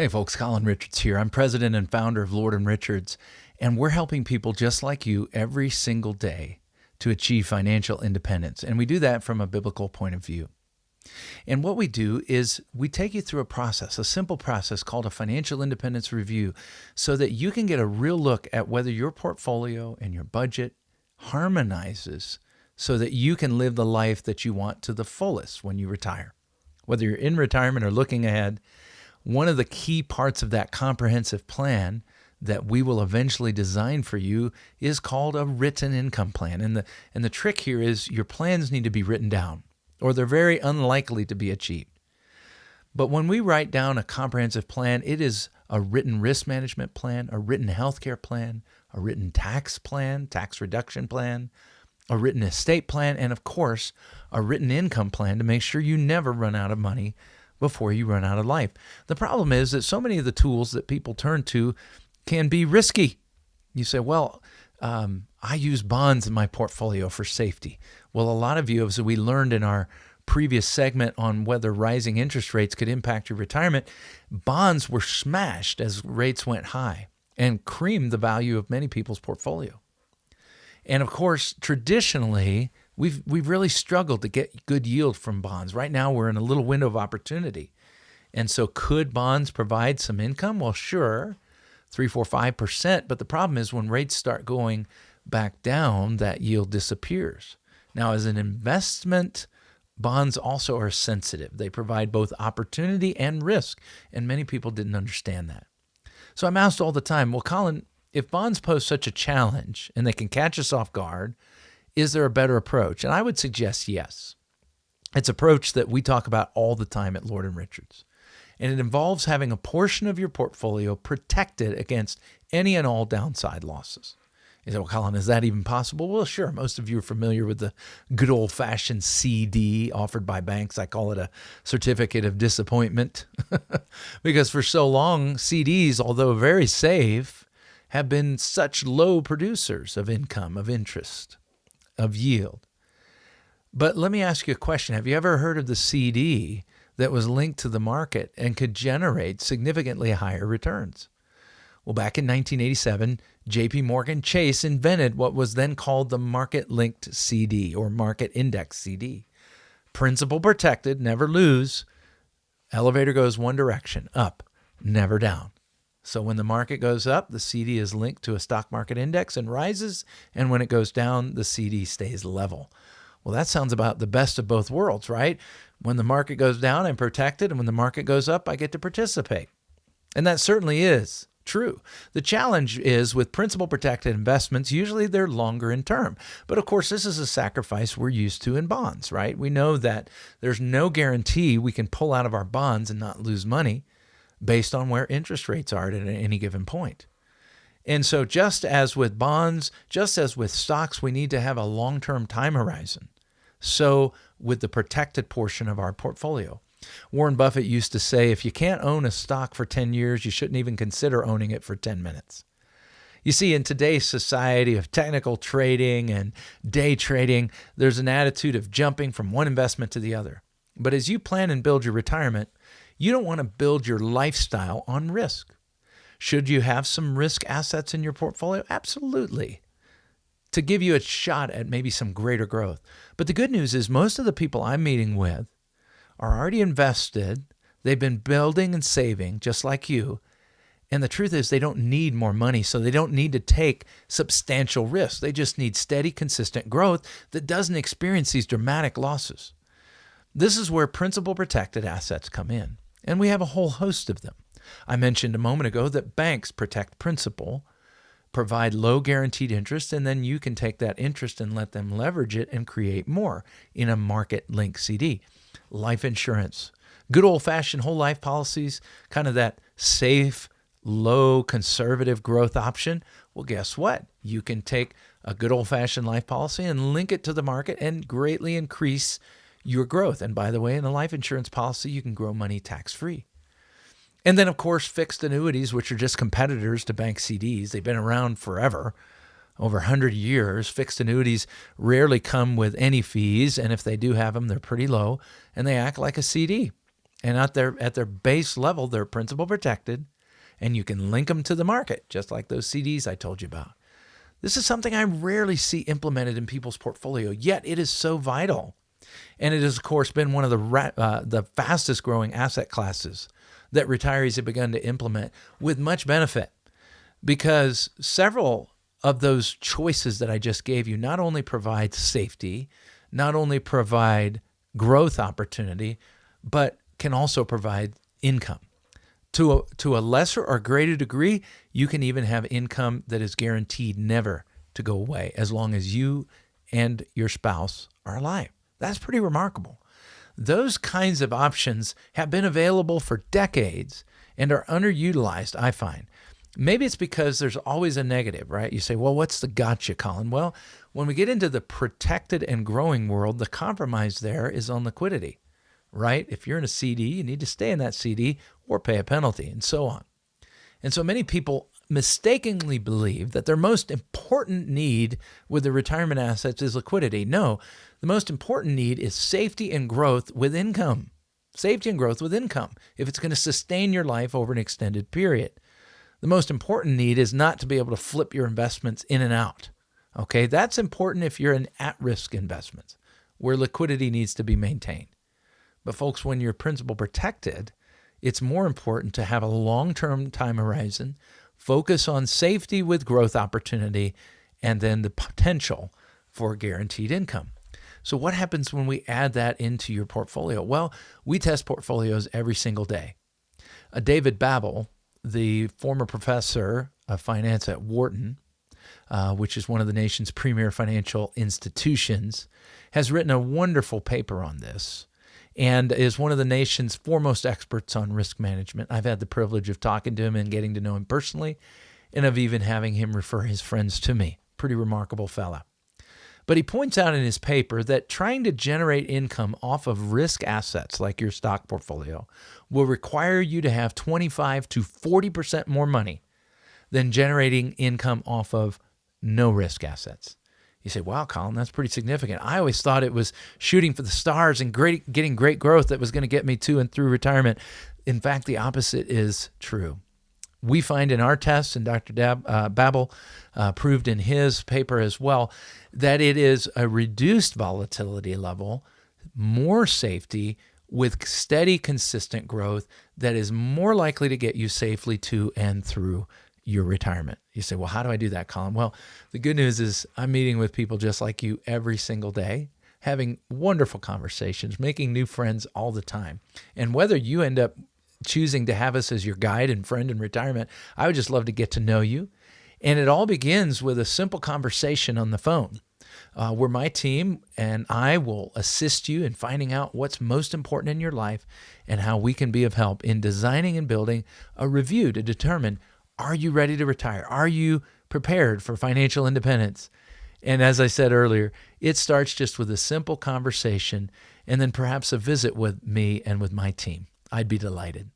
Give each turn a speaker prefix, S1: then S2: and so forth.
S1: Hey folks, Colin Richards here. I'm president and founder of Lord & Richards, and we're helping people just like you every single day to achieve financial independence. And we do that from a biblical point of view. And what we do is we take you through a process, a simple process called a financial independence review, so that you can get a real look at whether your portfolio and your budget harmonizes so that you can live the life that you want to the fullest when you retire. Whether you're in retirement or looking ahead, one of the key parts of that comprehensive plan that we will eventually design for you is called a written income plan. And the trick here is your plans need to be written down, or they're very unlikely to be achieved. But when we write down a comprehensive plan, it is a written risk management plan, a written healthcare plan, a written tax plan, tax reduction plan, a written estate plan, and of course, a written income plan to make sure you never run out of money before you run out of life. The problem is that so many of the tools that people turn to can be risky. You say, well, I use bonds in my portfolio for safety. Well, a lot of you, as we learned in our previous segment on whether rising interest rates could impact your retirement, bonds were smashed as rates went high and creamed the value of many people's portfolio. And of course, traditionally, we've really struggled to get good yield from bonds. Right now, we're in a little window of opportunity. And so could bonds provide some income? Well, sure, 3, 4, 5%. But the problem is when rates start going back down, that yield disappears. Now, as an investment, bonds also are sensitive. They provide both opportunity and risk. And many people didn't understand that. So I'm asked all the time, well, Colin, if bonds pose such a challenge and they can catch us off guard, is there a better approach? And I would suggest yes. It's an approach that we talk about all the time at Lord & Richards. And it involves having a portion of your portfolio protected against any and all downside losses. You say, well, Colin, is that even possible? Well, sure. Most of you are familiar with the good old-fashioned CD offered by banks. I call it a certificate of disappointment because for so long, CDs, although very safe, have been such low producers of income, of interest, of yield. But let me ask you a question. Have you ever heard of the CD that was linked to the market and could generate significantly higher returns? Well, back in 1987, J.P. Morgan Chase invented what was then called the market-linked CD or market index CD. Principal protected, never lose. Elevator goes one direction, up, never down. So when the market goes up, the CD is linked to a stock market index and rises, and when it goes down, the CD stays level. Well, that sounds about the best of both worlds, right? When the market goes down, I'm protected, and when the market goes up, I get to participate. And that certainly is true. The challenge is with principal protected investments, usually they're longer in term. But of course, this is a sacrifice we're used to in bonds, right? We know that there's no guarantee we can pull out of our bonds and not lose money based on where interest rates are at any given point. And so just as with bonds, just as with stocks, we need to have a long-term time horizon. So with the protected portion of our portfolio. Warren Buffett used to say, if you can't own a stock for 10 years, you shouldn't even consider owning it for 10 minutes. You see, in today's society of technical trading and day trading, there's an attitude of jumping from one investment to the other. But as you plan and build your retirement, you don't want to build your lifestyle on risk. Should you have some risk assets in your portfolio? Absolutely. To give you a shot at maybe some greater growth. But the good news is most of the people I'm meeting with are already invested. They've been building and saving just like you. And the truth is they don't need more money, so they don't need to take substantial risks. They just need steady, consistent growth that doesn't experience these dramatic losses. This is where principal protected assets come in. And we have a whole host of them. I mentioned a moment ago that banks protect principal, provide low guaranteed interest, and then you can take that interest and let them leverage it and create more in a market-linked CD. Life insurance, good old-fashioned whole life policies, kind of that safe, low, conservative growth option. Well, guess what? You can take a good old-fashioned life policy and link it to the market and greatly increase your growth. And by the way, in a life insurance policy, you can grow money tax-free. And then, of course, fixed annuities, which are just competitors to bank CDs. They've been around forever, over 100 years. Fixed annuities rarely come with any fees, and if they do have them, they're pretty low, and they act like a CD. And at their base level, they're principal protected, and you can link them to the market, just like those CDs I told you about. This is something I rarely see implemented in people's portfolio, yet it is so vital. And it has, of course, been one of the fastest growing asset classes that retirees have begun to implement with much benefit, because several of those choices that I just gave you not only provide safety, not only provide growth opportunity, but can also provide income. To a lesser or greater degree, you can even have income that is guaranteed never to go away as long as you and your spouse are alive. That's pretty remarkable. Those kinds of options have been available for decades and are underutilized, I find. Maybe it's because there's always a negative, right? You say, well, what's the gotcha, Colin? Well, when we get into the protected and growing world, the compromise there is on liquidity, right? If you're in a CD, you need to stay in that CD or pay a penalty, and so on. And so many people mistakenly believe that their most important need with the retirement assets is liquidity. No, the most important need is safety and growth with income. Safety and growth with income, if it's going to sustain your life over an extended period. The most important need is not to be able to flip your investments in and out. Okay, that's important if you're in at-risk investments where liquidity needs to be maintained. But folks, when you're principal protected, it's more important to have a long-term time horizon, focus on safety with growth opportunity, and then the potential for guaranteed income. So what happens when we add that into your portfolio? Well, we test portfolios every single day. David Babbel, the former professor of finance at Wharton, which is one of the nation's premier financial institutions, has written a wonderful paper on this and is one of the nation's foremost experts on risk management. I've had the privilege of talking to him and getting to know him personally, and of even having him refer his friends to me. Pretty remarkable fella. But he points out in his paper that trying to generate income off of risk assets like your stock portfolio will require you to have 25 to 40% more money than generating income off of no risk assets. You say, wow, Colin, that's pretty significant. I always thought it was shooting for the stars and getting great growth that was going to get me to and through retirement. In fact, the opposite is true. We find in our tests, and Dr. Babbel proved in his paper as well, that it is a reduced volatility level, more safety with steady, consistent growth that is more likely to get you safely to and through your retirement. You say, well, how do I do that, Colin? Well, the good news is I'm meeting with people just like you every single day, having wonderful conversations, making new friends all the time. And whether you end up choosing to have us as your guide and friend in retirement, I would just love to get to know you. And it all begins with a simple conversation on the phone, where my team and I will assist you in finding out what's most important in your life and how we can be of help in designing and building a review to determine, are you ready to retire? Are you prepared for financial independence? And as I said earlier, it starts just with a simple conversation and then perhaps a visit with me and with my team. I'd be delighted.